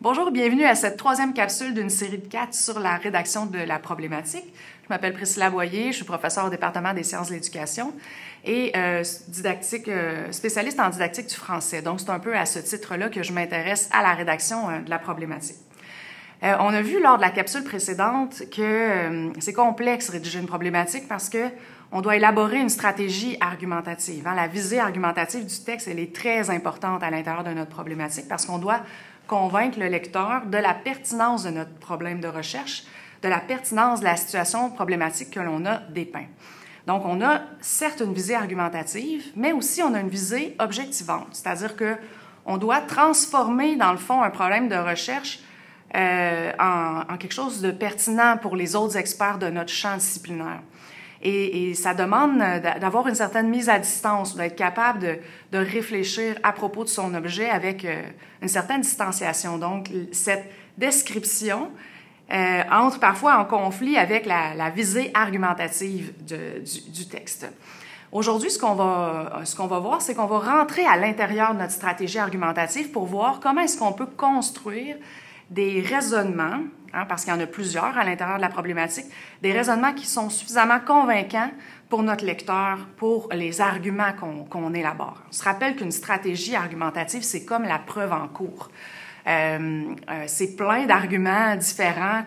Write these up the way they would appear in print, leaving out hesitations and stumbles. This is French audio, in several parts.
Bonjour, bienvenue à cette troisième capsule d'une série de 4 sur la rédaction de la problématique. Je m'appelle Priscilla Boyer, je suis professeure au département des sciences de l'éducation et spécialiste en didactique du français. Donc, c'est un peu à ce titre-là que je m'intéresse à la rédaction de la problématique. On a vu lors de la capsule précédente que c'est complexe rédiger une problématique parce que on doit élaborer une stratégie argumentative. La visée argumentative du texte, elle est très importante à l'intérieur de notre problématique parce qu'on doit convaincre le lecteur de la pertinence de notre problème de recherche, de la pertinence de la situation problématique que l'on a dépeint. Donc, on a certes une visée argumentative, mais aussi on a une visée objectivante, c'est-à-dire qu'on doit transformer, dans le fond, un problème de recherche en quelque chose de pertinent pour les autres experts de notre champ disciplinaire. Et ça demande d'avoir une certaine mise à distance, d'être capable de réfléchir à propos de son objet avec une certaine distanciation. Donc, cette description entre parfois en conflit avec la visée argumentative du texte. Aujourd'hui, ce qu'on va voir, c'est qu'on va rentrer à l'intérieur de notre stratégie argumentative pour voir comment est-ce qu'on peut construire des raisonnements, parce qu'il y en a plusieurs à l'intérieur de la problématique, des raisonnements qui sont suffisamment convaincants pour notre lecteur, pour les arguments qu'on élabore. On se rappelle qu'une stratégie argumentative, c'est comme la preuve en cours. C'est plein d'arguments différents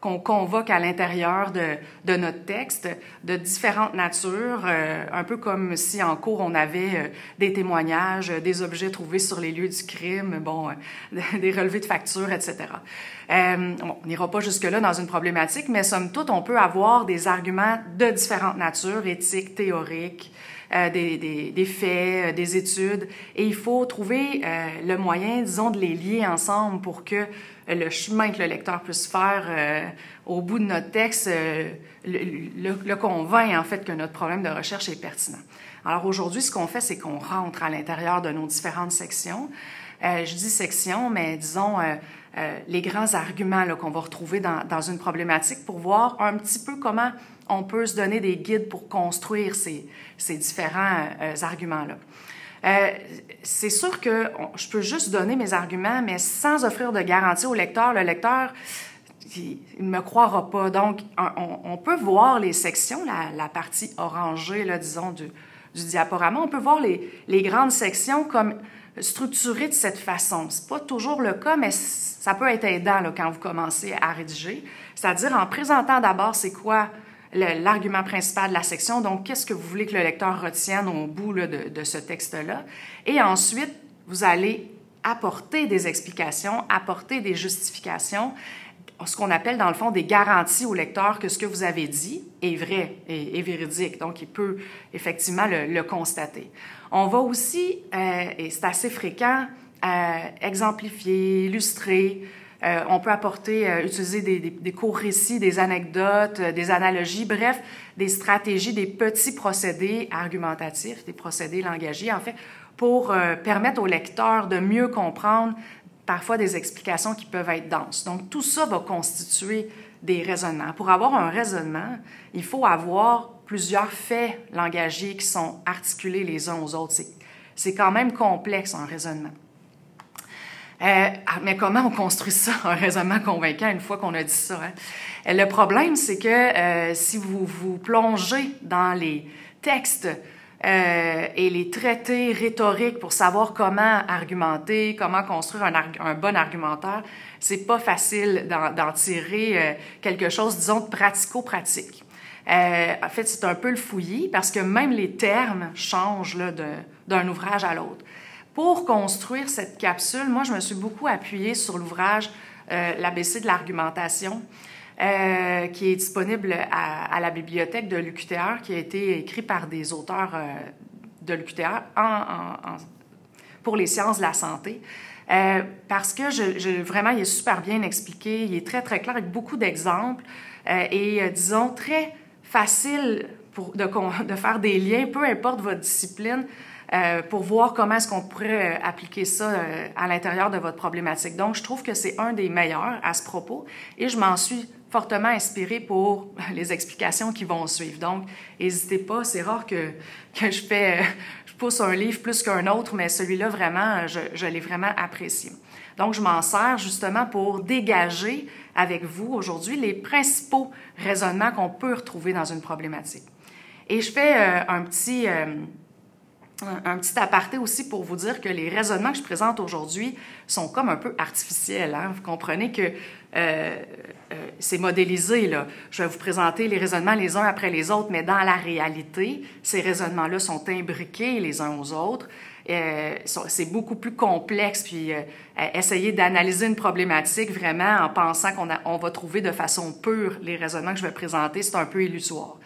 qu'on convoque à l'intérieur de notre texte, de différentes natures, un peu comme si en cours on avait des témoignages, des objets trouvés sur les lieux du crime, des relevés de factures, etc. On n'ira pas jusque-là dans une problématique, mais somme toute, on peut avoir des arguments de différentes natures, éthiques, théoriques, des faits, des études, et il faut trouver le moyen, disons, de les lier ensemble pour que le chemin que le lecteur puisse faire au bout de notre texte le convainc, en fait, que notre problème de recherche est pertinent. Alors aujourd'hui, ce qu'on fait, c'est qu'on rentre à l'intérieur de nos différentes sections. Je dis sections, mais disons les grands arguments qu'on va retrouver dans une problématique pour voir un petit peu comment on peut se donner des guides pour construire ces différents arguments-là. C'est sûr que je peux juste donner mes arguments, mais sans offrir de garantie au lecteur. Le lecteur, il ne me croira pas. Donc, on peut voir les sections, la partie orangée, là, disons, du diaporama. On peut voir les grandes sections comme structurées de cette façon. Ce n'est pas toujours le cas, mais ça peut être aidant là, quand vous commencez à rédiger. C'est-à-dire en présentant d'abord c'est quoi l'argument principal de la section, donc qu'est-ce que vous voulez que le lecteur retienne au bout là, de ce texte-là. Et ensuite, vous allez apporter des explications, apporter des justifications, ce qu'on appelle dans le fond des garanties au lecteur que ce que vous avez dit est vrai et véridique. Donc, il peut effectivement le constater. On va aussi, et c'est assez fréquent, exemplifier, illustrer. On peut utiliser des courts récits, des anecdotes, des analogies, bref, des stratégies, des petits procédés argumentatifs, des procédés langagiers, en fait, pour permettre au lecteur de mieux comprendre parfois des explications qui peuvent être denses. Donc, tout ça va constituer des raisonnements. Pour avoir un raisonnement, il faut avoir plusieurs faits langagiers qui sont articulés les uns aux autres. C'est quand même complexe, un raisonnement. Mais comment on construit ça, un raisonnement convaincant, une fois qu'on a dit ça? Le problème, c'est que si vous vous plongez dans les textes et les traités rhétoriques pour savoir comment argumenter, comment construire un bon argumentaire, c'est pas facile d'en tirer quelque chose, disons, de pratico-pratique. En fait, c'est un peu le fouillis parce que même les termes changent là, d'un ouvrage à l'autre. Pour construire cette capsule, moi, je me suis beaucoup appuyée sur l'ouvrage l'ABC de l'argumentation, qui est disponible à la bibliothèque de l'UQTR, qui a été écrit par des auteurs de l'UQTR pour les sciences de la santé. Parce que vraiment, il est super bien expliqué, il est très, très clair avec beaucoup d'exemples et, disons, très facile de faire des liens, peu importe votre discipline, pour voir comment est-ce qu'on pourrait appliquer ça à l'intérieur de votre problématique. Donc, je trouve que c'est un des meilleurs à ce propos et je m'en suis fortement inspiré pour les explications qui vont suivre. Donc, n'hésitez pas, c'est rare que je pousse un livre plus qu'un autre, mais celui-là, vraiment, je l'ai vraiment apprécié. Donc, je m'en sers justement pour dégager avec vous aujourd'hui les principaux raisonnements qu'on peut retrouver dans une problématique. Et je fais un petit aparté aussi pour vous dire que les raisonnements que je présente aujourd'hui sont comme un peu artificiels. Hein? Vous comprenez que c'est modélisé, là. Je vais vous présenter les raisonnements les uns après les autres, mais dans la réalité, ces raisonnements-là sont imbriqués les uns aux autres. C'est beaucoup plus complexe, puis essayer d'analyser une problématique vraiment en pensant qu'on va trouver de façon pure les raisonnements que je vais présenter, c'est un peu illusoire.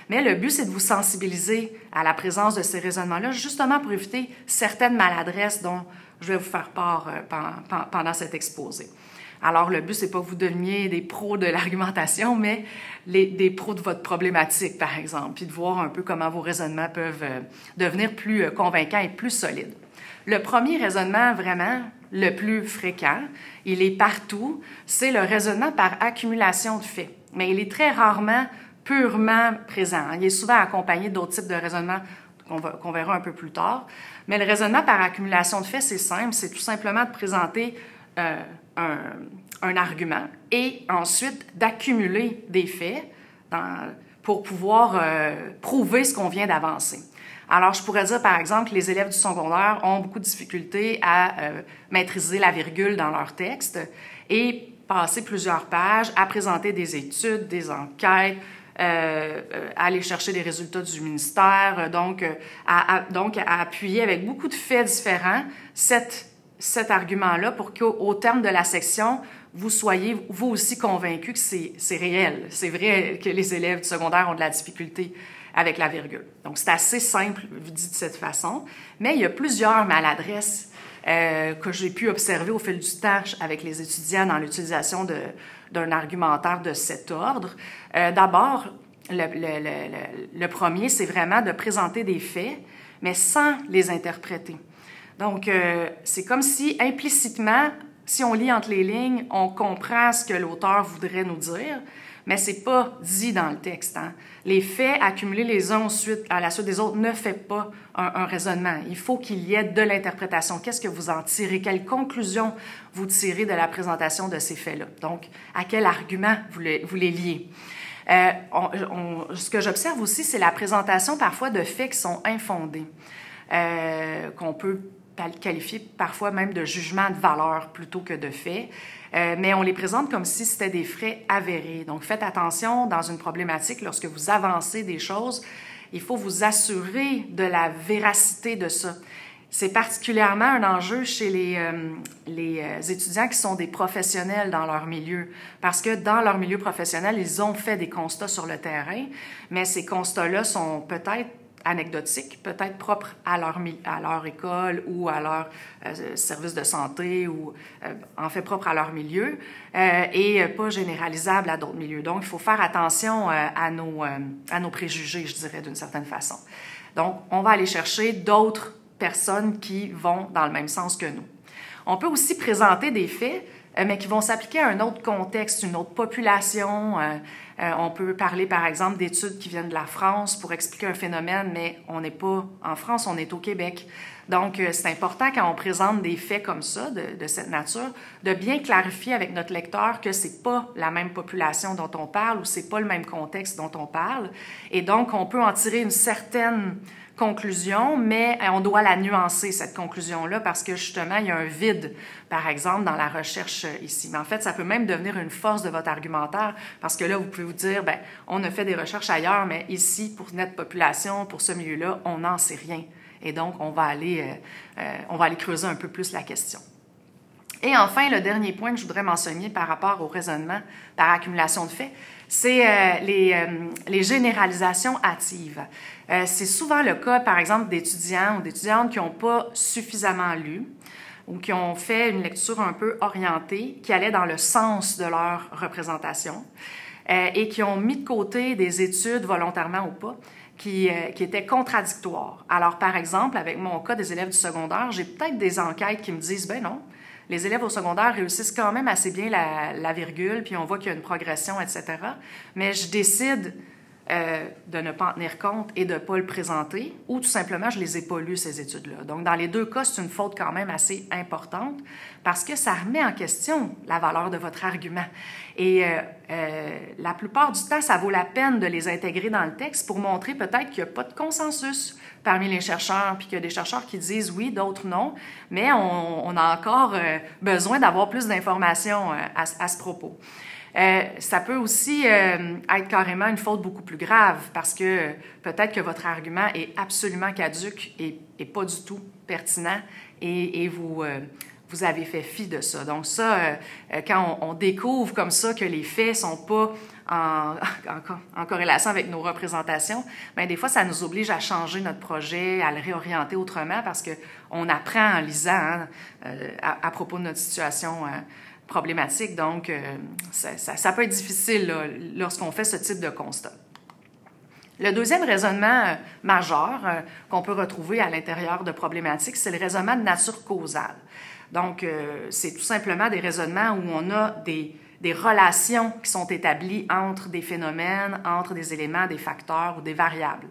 Mais le but, c'est de vous sensibiliser à la présence de ces raisonnements-là, justement pour éviter certaines maladresses dont je vais vous faire part pendant cet exposé. Alors, le but, c'est pas que vous deveniez des pros de l'argumentation, mais des pros de votre problématique, par exemple, puis de voir un peu comment vos raisonnements peuvent devenir plus convaincants et plus solides. Le premier raisonnement, vraiment, le plus fréquent, il est partout, c'est le raisonnement par accumulation de faits. Mais il est très rarement purement présent. Il est souvent accompagné d'autres types de raisonnements qu'on verra un peu plus tard. Mais le raisonnement par accumulation de faits, c'est simple, c'est tout simplement de présenter un argument et ensuite d'accumuler des faits pour pouvoir prouver ce qu'on vient d'avancer. Alors, je pourrais dire, par exemple, que les élèves du secondaire ont beaucoup de difficultés à maîtriser la virgule dans leur texte et passer plusieurs pages à présenter des études, des enquêtes, aller chercher les résultats du ministère, donc à appuyer avec beaucoup de faits différents cet argument-là pour qu'au terme de la section, vous soyez vous aussi convaincu que c'est réel. C'est vrai que les élèves du secondaire ont de la difficulté avec la virgule. Donc, c'est assez simple dit de cette façon, mais il y a plusieurs maladresses que j'ai pu observer au fil du temps avec les étudiants dans l'utilisation d'un argumentaire de cet ordre. D'abord, le premier, c'est vraiment de présenter des faits, mais sans les interpréter. Donc, c'est comme si implicitement, si on lit entre les lignes, on comprend ce que l'auteur voudrait nous dire, mais c'est pas dit dans le texte. Hein. Les faits accumulés les uns à la suite des autres ne fait pas un raisonnement. Il faut qu'il y ait de l'interprétation. Qu'est-ce que vous en tirez? Quelle conclusion vous tirez de la présentation de ces faits-là? Donc, à quel argument vous les liez? Ce que j'observe aussi, c'est la présentation parfois de faits qui sont infondés, qu'on peut qualifier parfois même de jugement de valeur plutôt que de faits, mais on les présente comme si c'était des faits avérés. Donc, faites attention dans une problématique, lorsque vous avancez des choses, il faut vous assurer de la véracité de ça. C'est particulièrement un enjeu chez les étudiants qui sont des professionnels dans leur milieu, parce que dans leur milieu professionnel, ils ont fait des constats sur le terrain, mais ces constats-là sont peut-être anecdotiques, peut-être propres à leur école ou à leur service de santé ou en fait propres à leur milieu et pas généralisables à d'autres milieux. Donc, il faut faire attention à nos préjugés, je dirais, d'une certaine façon. Donc, on va aller chercher d'autres personnes qui vont dans le même sens que nous. On peut aussi présenter des faits, mais qui vont s'appliquer à un autre contexte, une autre population. On peut parler, par exemple, d'études qui viennent de la France pour expliquer un phénomène, mais on n'est pas en France, on est au Québec. Donc, c'est important quand on présente des faits comme ça, de cette nature, de bien clarifier avec notre lecteur que c'est pas la même population dont on parle ou c'est pas le même contexte dont on parle. Et donc, on peut en tirer une certaine conclusion, mais on doit la nuancer, cette conclusion-là, parce que justement, il y a un vide, par exemple, dans la recherche ici. Mais en fait, ça peut même devenir une force de votre argumentaire, parce que là, vous pouvez vous dire, bien, on a fait des recherches ailleurs, mais ici, pour notre population, pour ce milieu-là, on n'en sait rien. Et donc, on va aller creuser un peu plus la question. Et enfin, le dernier point que je voudrais mentionner par rapport au raisonnement par accumulation de faits, c'est les généralisations hâtives. C'est souvent le cas, par exemple, d'étudiants ou d'étudiantes qui n'ont pas suffisamment lu ou qui ont fait une lecture un peu orientée, qui allait dans le sens de leur représentation et qui ont mis de côté des études, volontairement ou pas, qui étaient contradictoires. Alors, par exemple, avec mon cas des élèves du secondaire, j'ai peut-être des enquêtes qui me disent « ben non, les élèves au secondaire réussissent quand même assez bien la virgule, puis on voit qu'il y a une progression, etc. Mais je décide de ne pas en tenir compte et de ne pas le présenter, ou tout simplement, je ne les ai pas lues, ces études-là. Donc, dans les deux cas, c'est une faute quand même assez importante parce que ça remet en question la valeur de votre argument. Et la plupart du temps, ça vaut la peine de les intégrer dans le texte pour montrer peut-être qu'il n'y a pas de consensus parmi les chercheurs, puis qu'il y a des chercheurs qui disent oui, d'autres non, mais on a encore besoin d'avoir plus d'informations à ce propos. Ça peut aussi être carrément une faute beaucoup plus grave parce que peut-être que votre argument est absolument caduc et pas du tout pertinent et vous avez fait fi de ça. Donc ça, quand on découvre comme ça que les faits ne sont pas en corrélation avec nos représentations, bien, des fois, ça nous oblige à changer notre projet, à le réorienter autrement parce qu'on apprend en lisant à propos de notre situation problématique. Donc, ça peut être difficile là, lorsqu'on fait ce type de constat. Le deuxième raisonnement majeur qu'on peut retrouver à l'intérieur de problématiques, c'est le raisonnement de nature causale. Donc, c'est tout simplement des raisonnements où on a des relations qui sont établies entre des phénomènes, entre des éléments, des facteurs ou des variables.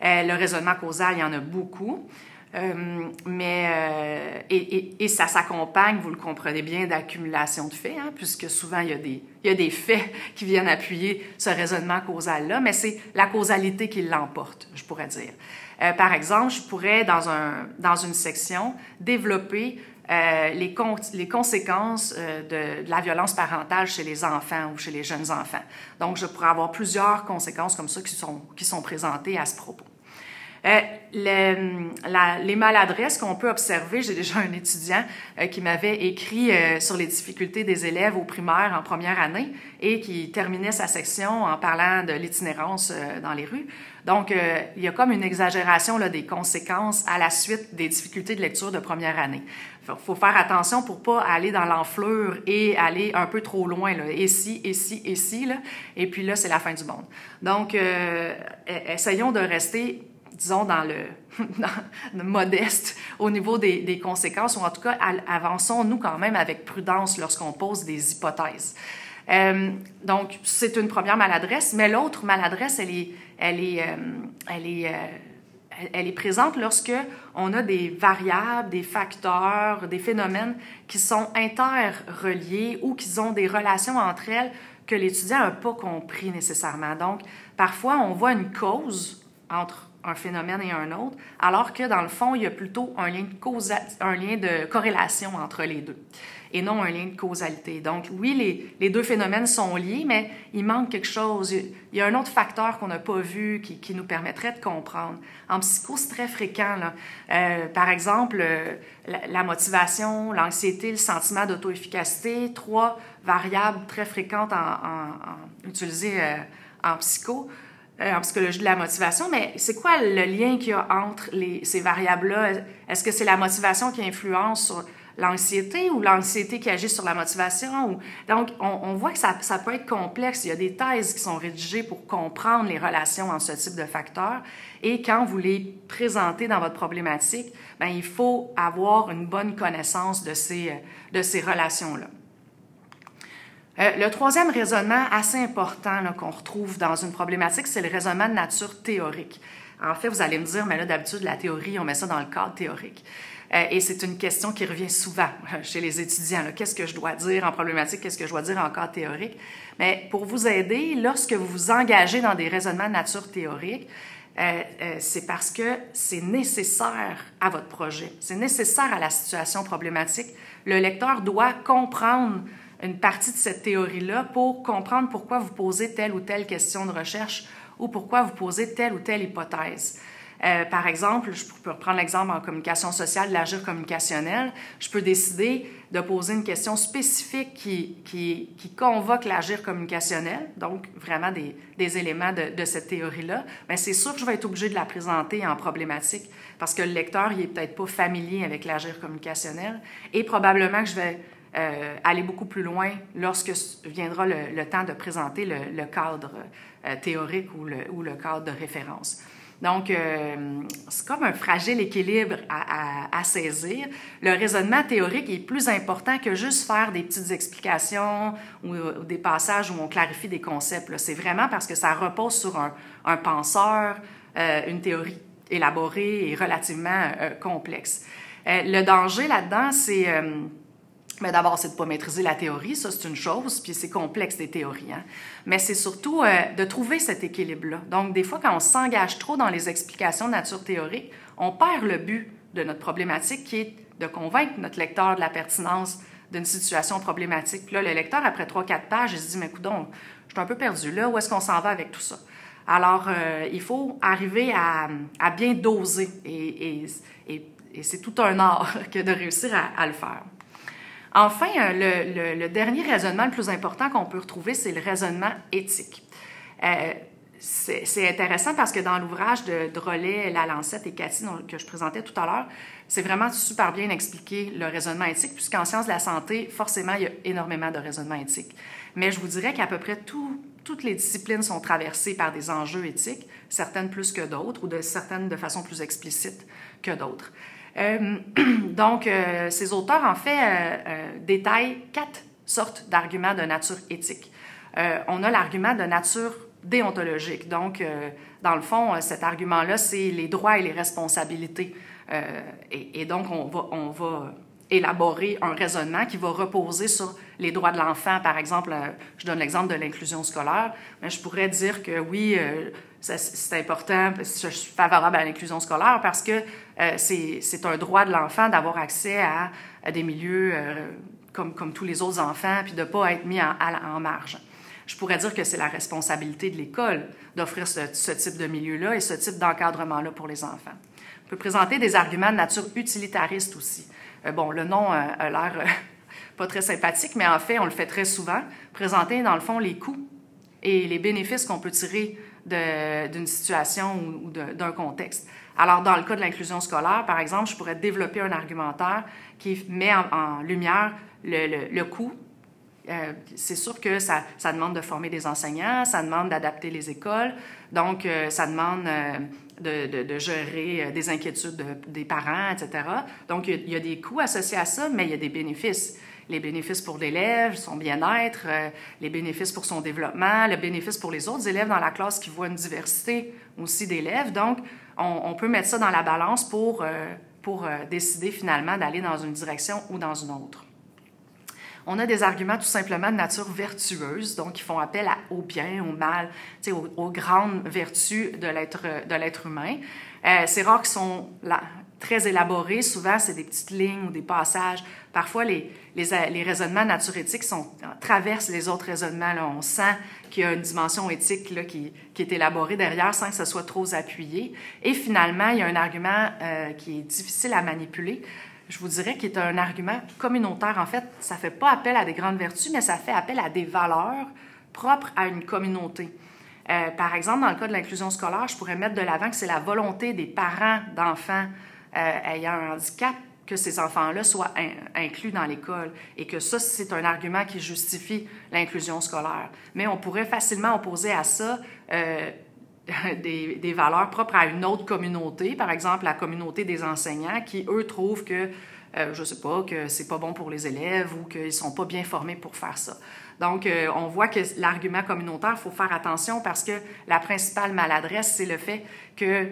Le raisonnement causal, il y en a beaucoup. Et ça s'accompagne, vous le comprenez bien, d'accumulation de faits, hein, puisque souvent il y a des faits qui viennent appuyer ce raisonnement causal-là, mais c'est la causalité qui l'emporte, je pourrais dire. Par exemple, je pourrais, dans une section, développer les conséquences de la violence parentale chez les enfants ou chez les jeunes enfants. Donc, je pourrais avoir plusieurs conséquences comme ça qui sont présentées à ce propos. Les maladresses qu'on peut observer, j'ai déjà un étudiant qui m'avait écrit sur les difficultés des élèves au primaire en première année et qui terminait sa section en parlant de l'itinérance dans les rues. Donc, il y a comme une exagération là, des conséquences à la suite des difficultés de lecture de première année. Il faut faire attention pour ne pas aller dans l'enflure et aller un peu trop loin, là, et si, là, et puis là, c'est la fin du monde. Donc, essayons de rester disons, dans le modeste au niveau des conséquences, ou en tout cas, avançons-nous quand même avec prudence lorsqu'on pose des hypothèses. Donc, c'est une première maladresse, mais l'autre maladresse, elle est présente lorsque on a des variables, des facteurs, des phénomènes qui sont interreliés ou qui ont des relations entre elles que l'étudiant n'a pas compris nécessairement. Donc, parfois, on voit une cause entre un phénomène et un autre, alors que dans le fond, il y a plutôt un lien de corrélation entre les deux, et non un lien de causalité. Donc oui, les deux phénomènes sont liés, mais il manque quelque chose. Il y a un autre facteur qu'on n'a pas vu qui nous permettrait de comprendre. En psycho, c'est très fréquent, là. Par exemple, la motivation, l'anxiété, le sentiment d'auto-efficacité, 3 variables très fréquentes utilisées en psycho. En psychologie de la motivation, mais c'est quoi le lien qu'il y a entre ces variables-là? Est-ce que c'est la motivation qui influence sur l'anxiété ou l'anxiété qui agit sur la motivation? Donc, on voit que ça peut être complexe. Il y a des thèses qui sont rédigées pour comprendre les relations entre ce type de facteurs. Et quand vous les présentez dans votre problématique, bien, il faut avoir une bonne connaissance de ces relations-là. Le troisième raisonnement assez important là, qu'on retrouve dans une problématique, c'est le raisonnement de nature théorique. En fait, vous allez me dire, mais là, d'habitude, la théorie, on met ça dans le cadre théorique. Et c'est une question qui revient souvent chez les étudiants. Qu'est-ce que je dois dire en problématique? Qu'est-ce que je dois dire en cadre théorique? Mais pour vous aider, lorsque vous vous engagez dans des raisonnements de nature théorique, c'est parce que c'est nécessaire à votre projet. C'est nécessaire à la situation problématique. Le lecteur doit comprendre une partie de cette théorie-là pour comprendre pourquoi vous posez telle ou telle question de recherche ou pourquoi vous posez telle ou telle hypothèse. Par exemple, je peux reprendre l'exemple en communication sociale de l'agir communicationnel. Je peux décider de poser une question spécifique qui convoque l'agir communicationnel, donc vraiment des éléments de cette théorie-là. Bien, c'est sûr que je vais être obligée de la présenter en problématique parce que le lecteur, il n'est peut-être pas familier avec l'agir communicationnel et probablement que je vais aller beaucoup plus loin lorsque viendra le temps de présenter le cadre théorique ou le cadre de référence. Donc, c'est comme un fragile équilibre à saisir. Le raisonnement théorique est plus important que juste faire des petites explications ou des passages où on clarifie des concepts. C'est vraiment parce que ça repose sur un penseur, une théorie élaborée et relativement complexe. Le danger là-dedans, c'est... Mais d'abord, c'est de ne pas maîtriser la théorie, ça c'est une chose, puis c'est complexe des théories. Hein? Mais c'est surtout de trouver cet équilibre-là. Donc, des fois, quand on s'engage trop dans les explications de nature théorique, on perd le but de notre problématique qui est de convaincre notre lecteur de la pertinence d'une situation problématique. Puis là, le lecteur, après 3-4 pages, il se dit « Mais coudonc, je suis un peu perdu là, où est-ce qu'on s'en va avec tout ça? » Alors, il faut arriver à bien doser et c'est tout un art que de réussir à le faire. Enfin, le dernier raisonnement le plus important qu'on peut retrouver, c'est le raisonnement éthique. C'est intéressant parce que dans l'ouvrage de Drolet, Lalancette et Cathy que je présentais tout à l'heure, c'est vraiment super bien expliqué le raisonnement éthique, puisqu'en sciences de la santé, forcément, il y a énormément de raisonnement éthique. Mais je vous dirais qu'à peu près toutes les disciplines sont traversées par des enjeux éthiques, certaines plus que d'autres, ou certaines de façon plus explicite que d'autres. Donc, ces auteurs, en fait, détaillent 4 sortes d'arguments de nature éthique. On a l'argument de nature déontologique. Donc, dans le fond, cet argument-là, c'est les droits et les responsabilités. Et donc, on va élaborer un raisonnement qui va reposer sur les droits de l'enfant. Par exemple, je donne l'exemple de l'inclusion scolaire, mais je pourrais dire que oui, c'est important, je suis favorable à l'inclusion scolaire parce que c'est un droit de l'enfant d'avoir accès à des milieux comme tous les autres enfants, puis de ne pas être mis en marge. Je pourrais dire que c'est la responsabilité de l'école d'offrir ce type de milieu-là et ce type d'encadrement-là pour les enfants. On peut présenter des arguments de nature utilitariste aussi. Bon, le nom a l'air pas très sympathique, mais en fait, on le fait très souvent. Présenter, dans le fond, les coûts et les bénéfices qu'on peut tirer d'une situation ou d'un contexte. Alors, dans le cas de l'inclusion scolaire, par exemple, je pourrais développer un argumentaire qui met en lumière le coût. C'est sûr que ça demande de former des enseignants, ça demande d'adapter les écoles, donc ça demande de gérer des inquiétudes des parents, etc. Donc, il y a des coûts associés à ça, mais il y a des bénéfices. Les bénéfices pour l'élève, son bien-être, les bénéfices pour son développement, le bénéfice pour les autres élèves dans la classe qui voient une diversité aussi d'élèves. Donc, on peut mettre ça dans la balance pour décider finalement d'aller dans une direction ou dans une autre. On a des arguments tout simplement de nature vertueuse, donc qui font appel au bien, au mal, aux grandes vertus de l'être humain. C'est rare qu'ils sont très élaborés. Souvent, c'est des petites lignes ou des passages. Parfois, les raisonnements de nature éthique traversent les autres raisonnements. Là. On sent qu'il y a une dimension éthique là, qui est élaborée derrière sans que ce soit trop appuyé. Et finalement, il y a un argument qui est difficile à manipuler. Je vous dirais qu'il est un argument communautaire. En fait, ça ne fait pas appel à des grandes vertus, mais ça fait appel à des valeurs propres à une communauté. Par exemple, dans le cas de l'inclusion scolaire, je pourrais mettre de l'avant que c'est la volonté des parents d'enfants ayant un handicap que ces enfants-là soient inclus dans l'école et que ça, c'est un argument qui justifie l'inclusion scolaire. Mais on pourrait facilement opposer à ça des valeurs propres à une autre communauté, par exemple la communauté des enseignants, qui, eux, trouvent que, je ne sais pas, que c'est pas bon pour les élèves ou qu'ils ne sont pas bien formés pour faire ça. Donc, on voit que l'argument communautaire, il faut faire attention parce que la principale maladresse, c'est le fait que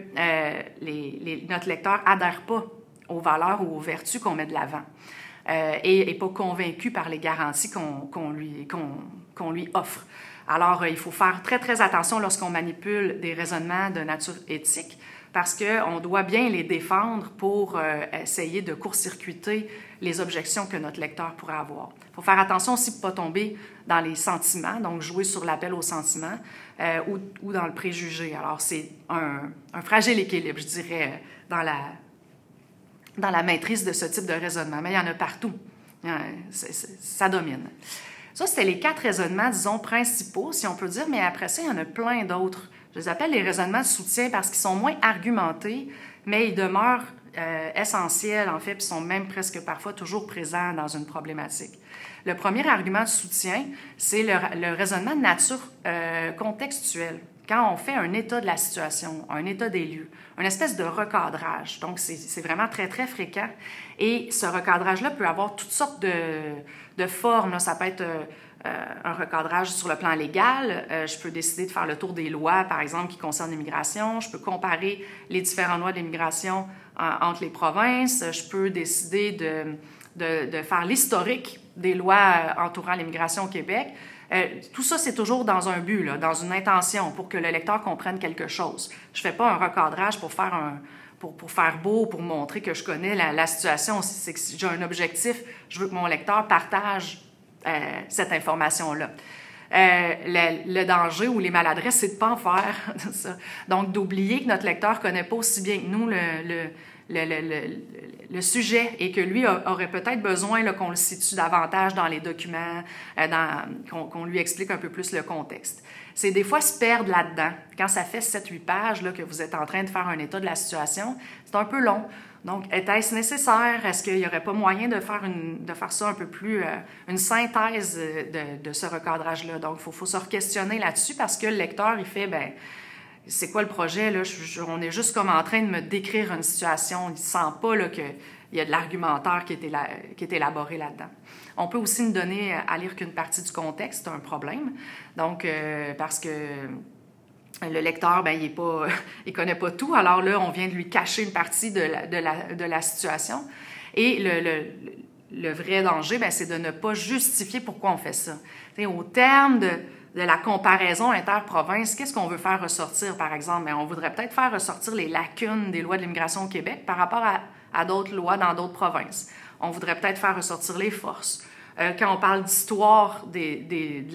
notre lecteur n'adhère pas aux valeurs ou aux vertus qu'on met de l'avant et n'est pas convaincu par les garanties qu'on lui offre. Alors, il faut faire très, très attention lorsqu'on manipule des raisonnements de nature éthique parce qu'on doit bien les défendre pour essayer de court-circuiter les objections que notre lecteur pourrait avoir. Il faut faire attention aussi de ne pas tomber dans les sentiments, donc jouer sur l'appel aux sentiments ou dans le préjugé. Alors, c'est un fragile équilibre, je dirais, dans la maîtrise de ce type de raisonnement. Mais il y en a partout. Ça domine. Ça, c'était les 4 raisonnements, disons, principaux, si on peut dire, mais après ça, il y en a plein d'autres. Je les appelle les raisonnements de soutien parce qu'ils sont moins argumentés, mais ils demeurent essentiels, en fait, puis sont même presque parfois toujours présents dans une problématique. Le premier argument de soutien, c'est le raisonnement de nature contextuelle. quand on fait un état de la situation, un état des lieux, une espèce de recadrage. Donc, c'est vraiment très, très fréquent. Et ce recadrage-là peut avoir toutes sortes de formes. Là. Ça peut être un recadrage sur le plan légal. Je peux décider de faire le tour des lois, par exemple, qui concernent l'immigration. Je peux comparer les différentes lois d'immigration entre les provinces. Je peux décider de faire l'historique des lois entourant l'immigration au Québec. Tout ça, c'est toujours dans un but, là, dans une intention, pour que le lecteur comprenne quelque chose. Je ne fais pas un recadrage pour faire beau, pour montrer que je connais la situation. C'est que si j'ai un objectif, je veux que mon lecteur partage cette information-là. Le danger ou les maladresses, c'est de ne pas en faire ça. Donc, d'oublier que notre lecteur ne connaît pas aussi bien que nous le sujet et que lui aurait peut-être besoin qu'on le situe davantage dans les documents, qu'on lui explique un peu plus le contexte. C'est des fois se perdre là-dedans. Quand ça fait 7-8 pages là, que vous êtes en train de faire un état de la situation, c'est un peu long. Donc, était-ce nécessaire? Est-ce qu'il n'y aurait pas moyen de faire ça un peu plus, une synthèse de ce recadrage-là? Donc, il faut se re-questionner là-dessus parce que le lecteur, il fait, bien, c'est quoi le projet? Là? On est juste comme en train de me décrire une situation. Il ne sent pas qu'il y a de l'argumentaire qui est élaboré là-dedans. On peut aussi nous donner à lire qu'une partie du contexte, c'est un problème. Donc, parce que le lecteur, ben, il connaît pas tout. Alors là, on vient de lui cacher une partie de la situation. Et le vrai danger, ben, c'est de ne pas justifier pourquoi on fait ça. T'sais, au terme de la comparaison interprovince, qu'est-ce qu'on veut faire ressortir, par exemple? Bien, on voudrait peut-être faire ressortir les lacunes des lois de l'immigration au Québec par rapport à d'autres lois dans d'autres provinces. On voudrait peut-être faire ressortir les forces. Quand on parle d'histoire des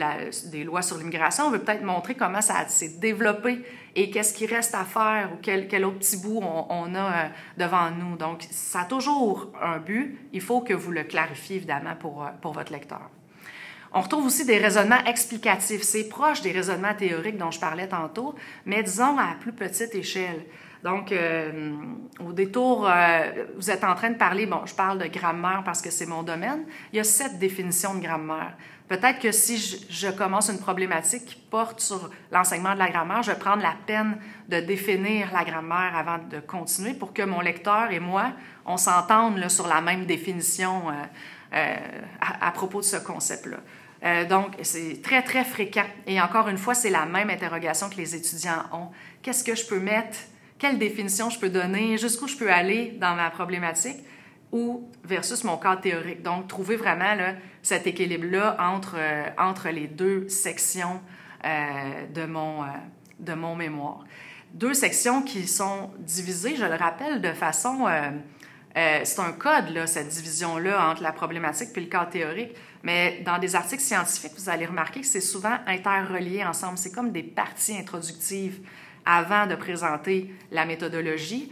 lois sur l'immigration, on veut peut-être montrer comment ça s'est développé et qu'est-ce qui reste à faire ou quel autre petit bout on a devant nous. Donc, ça a toujours un but. Il faut que vous le clarifiez, évidemment, pour votre lecteur. On retrouve aussi des raisonnements explicatifs. C'est proche des raisonnements théoriques dont je parlais tantôt, mais disons à plus petite échelle. Donc, au détour, vous êtes en train de parler, bon, je parle de grammaire parce que c'est mon domaine, il y a 7 définitions de grammaire. Peut-être que si je commence une problématique qui porte sur l'enseignement de la grammaire, je vais prendre la peine de définir la grammaire avant de continuer pour que mon lecteur et moi, on s'entende là, sur la même définition à propos de ce concept-là. Donc, c'est très, très fréquent. Et encore une fois, c'est la même interrogation que les étudiants ont. Qu'est-ce que je peux mettre? Quelle définition je peux donner? Jusqu'où je peux aller dans ma problématique? Ou versus mon cadre théorique. Donc, trouver vraiment là, cet équilibre-là entre les deux sections de mon mémoire. 2 sections qui sont divisées, je le rappelle, de façon... c'est un code, là, cette division-là, entre la problématique et le cadre théorique. Mais dans des articles scientifiques, vous allez remarquer que c'est souvent interrelié ensemble. C'est comme des parties introductives avant de présenter la méthodologie.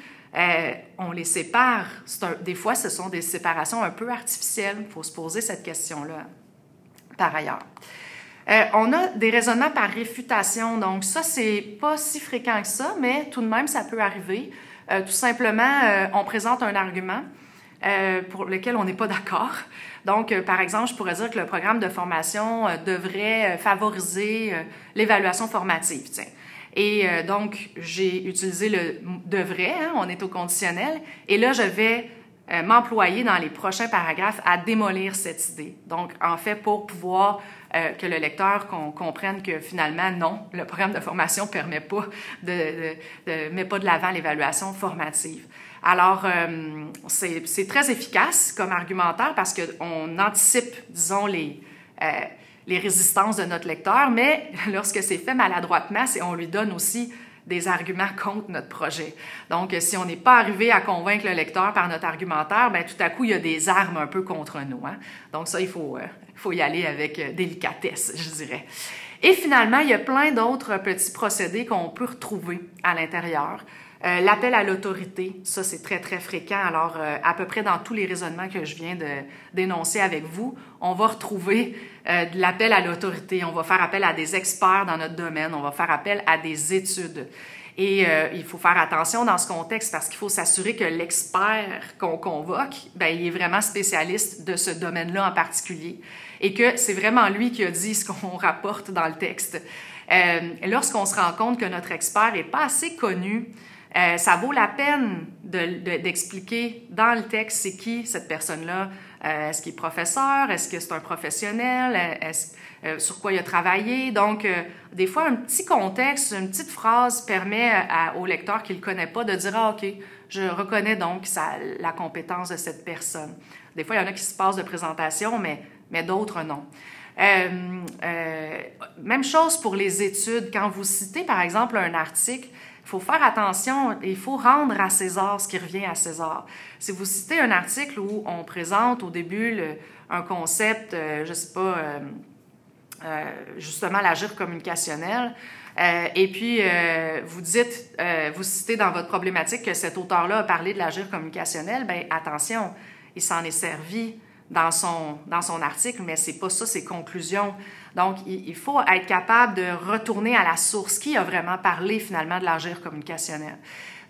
On les sépare. Des fois, ce sont des séparations un peu artificielles. Il faut se poser cette question-là, par ailleurs. On a des raisonnements par réfutation. Donc, ça, c'est pas si fréquent que ça, mais tout de même, ça peut arriver. Tout simplement, on présente un argument pour lequel on n'est pas d'accord. Donc, par exemple, je pourrais dire que le programme de formation devrait favoriser l'évaluation formative. Tiens. Et donc, j'ai utilisé le « devrait hein, », on est au conditionnel, et là, je vais m'employer dans les prochains paragraphes à démolir cette idée. Donc, en fait, pour pouvoir que le lecteur comprenne que finalement, non, le programme de formation ne permet pas met pas de l'avant l'évaluation formative. Alors, c'est très efficace comme argumentaire parce qu'on anticipe, disons, les résistances de notre lecteur, mais lorsque c'est fait maladroitement, on lui donne aussi des arguments contre notre projet. Donc, si on n'est pas arrivé à convaincre le lecteur par notre argumentaire, bien, tout à coup, il y a des armes un peu contre nous. Hein? Donc, ça, il faut y aller avec délicatesse, je dirais. Et finalement, il y a plein d'autres petits procédés qu'on peut retrouver à l'intérieur. L'appel à l'autorité, ça, c'est très, très fréquent. Alors, à peu près dans tous les raisonnements que je viens d'énoncer avec vous, on va retrouver de l'appel à l'autorité. On va faire appel à des experts dans notre domaine. On va faire appel à des études. Et il faut faire attention dans ce contexte parce qu'il faut s'assurer que l'expert qu'on convoque, bien, il est vraiment spécialiste de ce domaine-là en particulier et que c'est vraiment lui qui a dit ce qu'on rapporte dans le texte. Lorsqu'on se rend compte que notre expert n'est pas assez connu, ça vaut la peine d'expliquer dans le texte c'est qui cette personne-là. Est-ce qu'il est professeur? Est-ce que c'est un professionnel? Sur quoi il a travaillé? Donc, des fois, un petit contexte, une petite phrase permet au lecteur qui ne le connaît pas de dire « Ah, OK, je reconnais donc la compétence de cette personne. » Des fois, il y en a qui se passent de présentation, mais d'autres non. Même chose pour les études. Quand vous citez, par exemple, un article, il faut faire attention, il faut rendre à César ce qui revient à César. Si vous citez un article où on présente au début un concept, je ne sais pas, justement l'agir communicationnel, et puis vous citez dans votre problématique que cet auteur-là a parlé de l'agir communicationnel, bien attention, il s'en est servi dans son article, mais c'est pas ça ses conclusions. Donc, il faut être capable de retourner à la source. Qui a vraiment parlé finalement de l'agir communicationnel?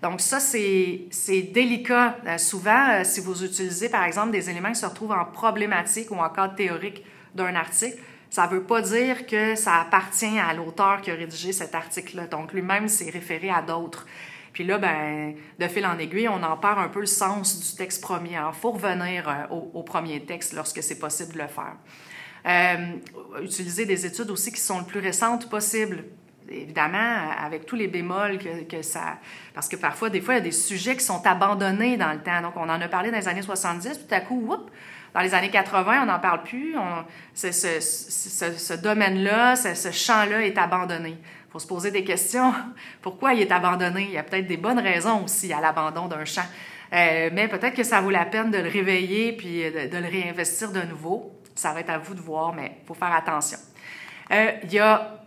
Donc ça, c'est délicat. Souvent, si vous utilisez par exemple des éléments qui se retrouvent en problématique ou en cadre théorique d'un article, ça ne veut pas dire que ça appartient à l'auteur qui a rédigé cet article-là. Donc lui-même s'est référé à d'autres. Puis là, ben, de fil en aiguille, on en perd un peu le sens du texte premier. Alors, il faut revenir au premier texte lorsque c'est possible de le faire. Utiliser des études aussi qui sont le plus récentes possible. Évidemment, avec tous les bémols que ça... Parce que parfois, des fois, il y a des sujets qui sont abandonnés dans le temps. Donc, on en a parlé dans les années 70, tout à coup, whoop, dans les années 80, on n'en parle plus. Ce domaine-là, ce champ-là est abandonné. Il faut se poser des questions. Pourquoi il est abandonné? Il y a peut-être des bonnes raisons aussi à l'abandon d'un champ. Mais peut-être que ça vaut la peine de le réveiller puis de le réinvestir de nouveau. Ça va être à vous de voir, mais il faut faire attention. Il y a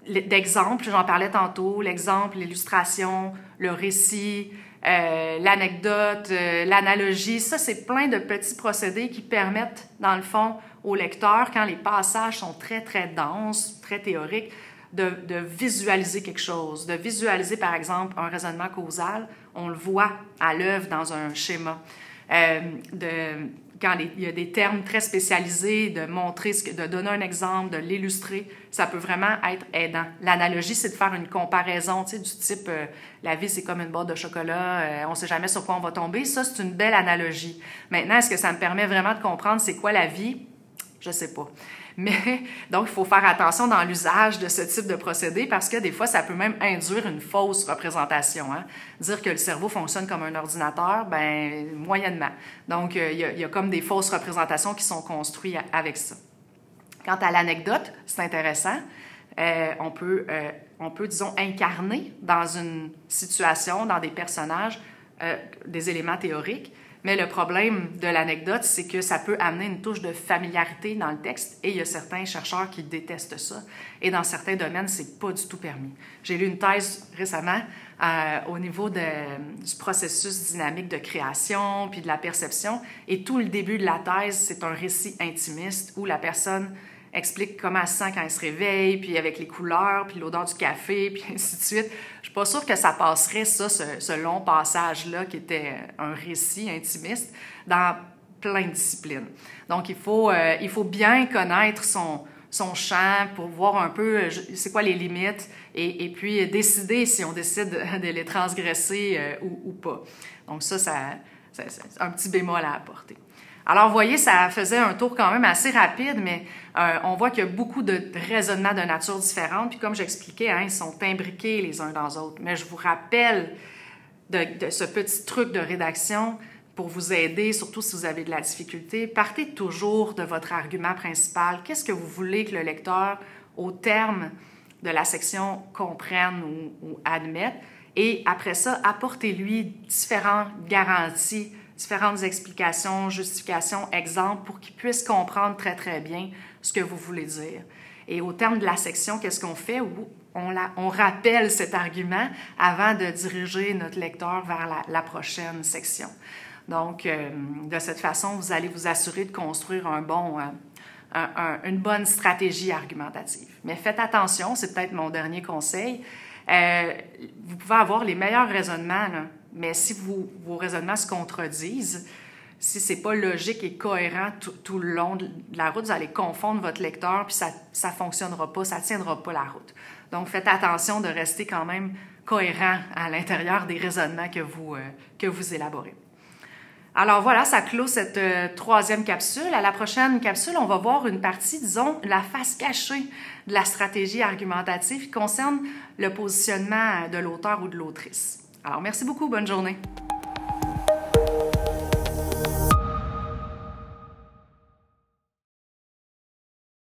d'exemples, j'en parlais tantôt, l'exemple, l'illustration, le récit, l'anecdote, l'analogie. Ça, c'est plein de petits procédés qui permettent, dans le fond, au lecteur, quand les passages sont très, très denses, très théoriques, de visualiser quelque chose, de visualiser, par exemple, un raisonnement causal. On le voit à l'œuvre dans un schéma. Quand il y a des termes très spécialisés, de montrer, de donner un exemple, de l'illustrer, ça peut vraiment être aidant. L'analogie, c'est de faire une comparaison, tu sais, du type la vie, c'est comme une boîte de chocolat, on ne sait jamais sur quoi on va tomber. Ça, c'est une belle analogie. Maintenant, est-ce que ça me permet vraiment de comprendre c'est quoi la vie? Je ne sais pas. Mais donc, il faut faire attention dans l'usage de ce type de procédé parce que des fois, ça peut même induire une fausse représentation. Hein? Dire que le cerveau fonctionne comme un ordinateur, ben moyennement. Donc, il y a comme des fausses représentations qui sont construites avec ça. Quant à l'anecdote, c'est intéressant. On peut, disons, incarner dans une situation, dans des personnages, des éléments théoriques. Mais le problème de l'anecdote, c'est que ça peut amener une touche de familiarité dans le texte et il y a certains chercheurs qui détestent ça. Et dans certains domaines, c'est pas du tout permis. J'ai lu une thèse récemment au niveau du processus dynamique de création puis de la perception et tout le début de la thèse, c'est un récit intimiste où la personne explique comment elle se sent quand elle se réveille, puis avec les couleurs, puis l'odeur du café, puis ainsi de suite. Je suis pas sûre que ça passerait, ça, ce long passage-là, qui était un récit intimiste, dans plein de disciplines. Donc, il faut bien connaître son champ pour voir un peu c'est quoi les limites, et puis décider si on décide de les transgresser ou pas. Donc ça, c'est un petit bémol à apporter. Alors, vous voyez, ça faisait un tour quand même assez rapide, mais on voit qu'il y a beaucoup de raisonnements de nature différente. Puis comme j'expliquais, hein, ils sont imbriqués les uns dans les autres. Mais je vous rappelle de ce petit truc de rédaction pour vous aider, surtout si vous avez de la difficulté. Partez toujours de votre argument principal. Qu'est-ce que vous voulez que le lecteur, au terme de la section, comprenne ou admette? Et après ça, apportez-lui différentes garanties, différentes explications, justifications, exemples pour qu'il puisse comprendre très, très bien ce que vous voulez dire. Et au terme de la section, qu'est-ce qu'on fait? On rappelle cet argument avant de diriger notre lecteur vers la prochaine section. Donc, de cette façon, vous allez vous assurer de construire une bonne stratégie argumentative. Mais faites attention, c'est peut-être mon dernier conseil. Vous pouvez avoir les meilleurs raisonnements, là, mais si vos raisonnements se contredisent, si ce n'est pas logique et cohérent tout le long de la route, vous allez confondre votre lecteur, puis ça ne fonctionnera pas, ça ne tiendra pas la route. Donc, faites attention de rester quand même cohérent à l'intérieur des raisonnements que vous élaborez. Alors voilà, ça clôt cette troisième capsule. À la prochaine capsule, on va voir une partie, disons, la face cachée de la stratégie argumentative qui concerne le positionnement de l'auteur ou de l'autrice. Alors, merci beaucoup, bonne journée.